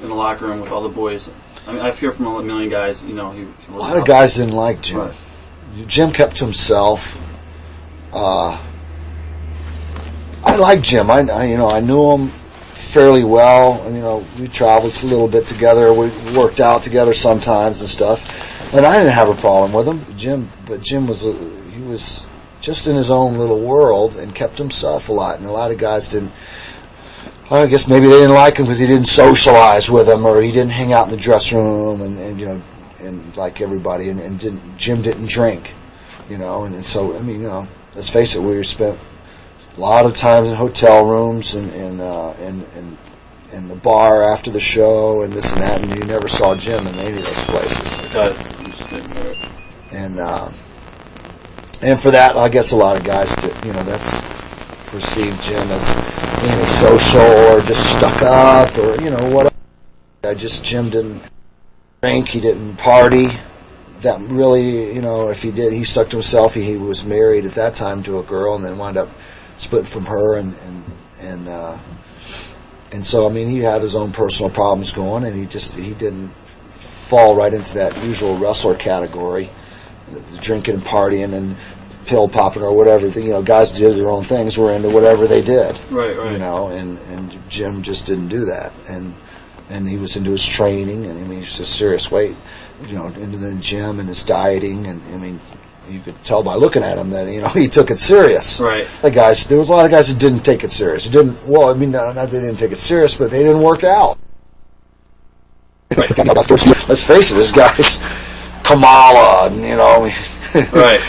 in the locker room with all the boys? I mean, I hear from a million guys, he a lot of guys didn't like Jim. Right. Jim kept to himself. I liked Jim. I knew him fairly well. And, we traveled a little bit together. We worked out together sometimes and stuff. And I didn't have a problem with him. Jim was he was just in his own little world and kept himself a lot. And a lot of guys didn't. I guess maybe they didn't like him because he didn't socialize with them, or he didn't hang out in the dressing room and like everybody, and Jim didn't drink, and so let's face it, we spent a lot of times in hotel rooms and the bar after the show and this and that, and you never saw Jim in any of those places. Got it. And for that, I guess a lot of guys that's perceived Jim as being social or just stuck up or whatever. Jim didn't drink, he didn't party. That really, if he did, he stuck to himself. He was married at that time to a girl and then wound up splitting from her, and so he had his own personal problems going, and he didn't fall right into that usual wrestler category, the drinking and partying and pill popping or whatever. Guys did their own things, were into whatever they did. Right. And Jim just didn't do that, and he was into his training, and he's a serious weight, into the gym and his dieting, and you could tell by looking at him that he took it serious. Right. There was a lot of guys that didn't take it serious. Not that they didn't take it serious, but they didn't work out. Right. Let's face it, this guy's Kamala, and right.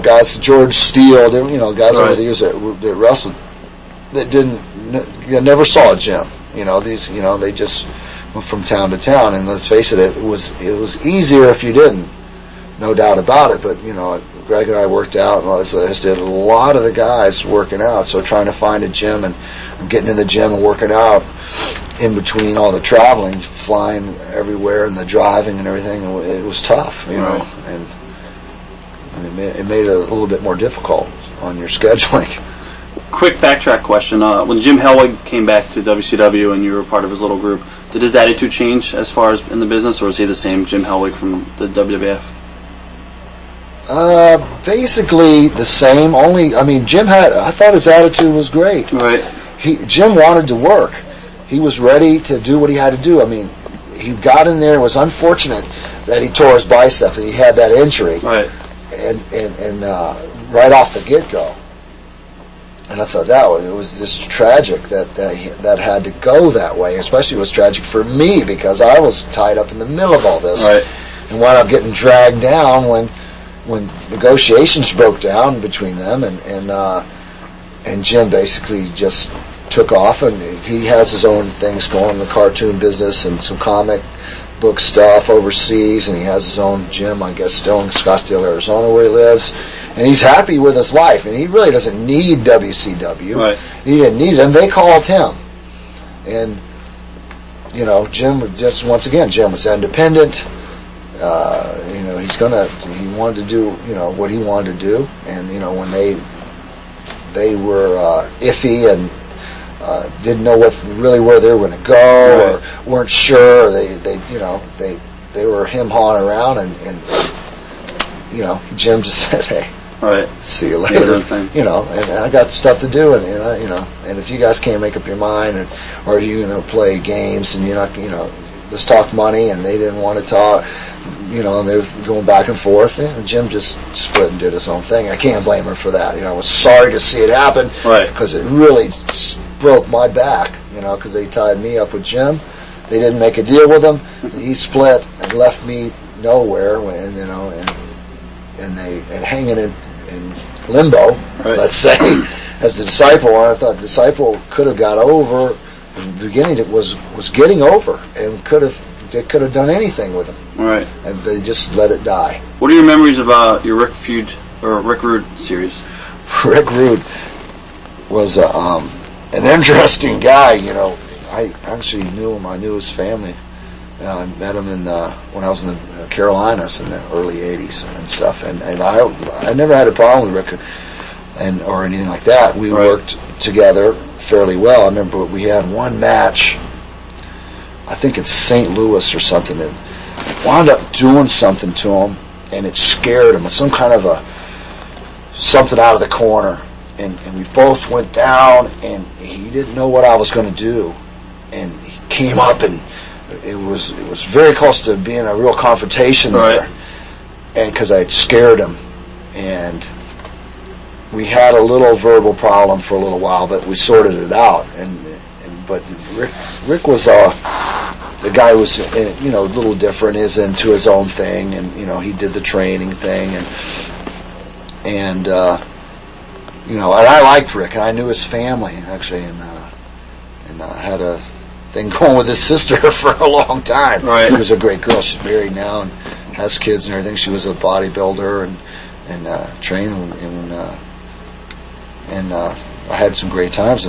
Guys, George Steele, guys right. over the years that wrestled that you never saw a gym. They just went from town to town, and let's face it, it was easier if you didn't, no doubt about it. But Greg and I worked out, and all this did a lot of the guys working out. So trying to find a gym and getting in the gym and working out in between all the traveling, flying everywhere, and the driving and everything, it was tough, right. and it made it a little bit more difficult on your scheduling. Quick backtrack question. When Jim Hellwig came back to WCW and you were part of his little group, did his attitude change as far as in the business, or was he the same Jim Hellwig from the WWF? Basically the same. Only, I thought his attitude was great. Right. Jim wanted to work. He was ready to do what he had to do. He got in there. It was unfortunate that he tore his bicep and he had that injury. Right. And right off the get-go. And I thought it was just tragic that had to go that way. Especially it was tragic for me because I was tied up in the middle of all this, right. And wound up getting dragged down when negotiations broke down between them, and Jim basically just took off, and he has his own things going in the cartoon business and some comic book stuff overseas, and he has his own gym, I guess, still in Scottsdale, Arizona, where he lives, and he's happy with his life, and he really doesn't need WCW. Right. He didn't need them. They called him, and Jim Jim was independent. He wanted to do what he wanted to do, and when they were iffy and didn't know where they were going to go, right. Or weren't sure. They were him-hawing around, and Jim just said, "Hey, right. see you later." And I got stuff to do, and and if you guys can't make up your mind, or play games, and you're not, let's talk money, and they didn't want to talk. And they were going back and forth, and Jim just split and did his own thing. I can't blame her for that. I was sorry to see it happen, right? Because it really broke my back, because they tied me up with Jim. They didn't make a deal with him. He split and left me nowhere, and hanging in limbo, right. Let's say, as the Disciple. And I thought the Disciple could have got over. In the beginning, it was getting over, and they could have done anything with him. Right. And they just let it die. What are your memories of your Rick Feud or Rick Rude series? Rick Rude was an interesting guy. I actually knew him. I knew his family. I met him when I was in the Carolinas in the early '80s and stuff. And I never had a problem with Rick or anything like that. We right. worked together fairly well. I remember we had one match. I think it's St. Louis or something, and wound up doing something to him, and it scared him. It's some kind of something out of the corner, and we both went down, and he didn't know what I was going to do, and he came up, and it was very close to being a real confrontation there, and because I had scared him, and we had a little verbal problem for a little while, but we sorted it out, but Rick was the guy who was, you know, a little different, is into his own thing, and, you know, he did the training thing, and you know, and I liked Rick, and I knew his family, actually, and I had a thing going with his sister for a long time. Right. She was a great girl. She's married now and has kids and everything. She was a bodybuilder and trained, and I had some great times.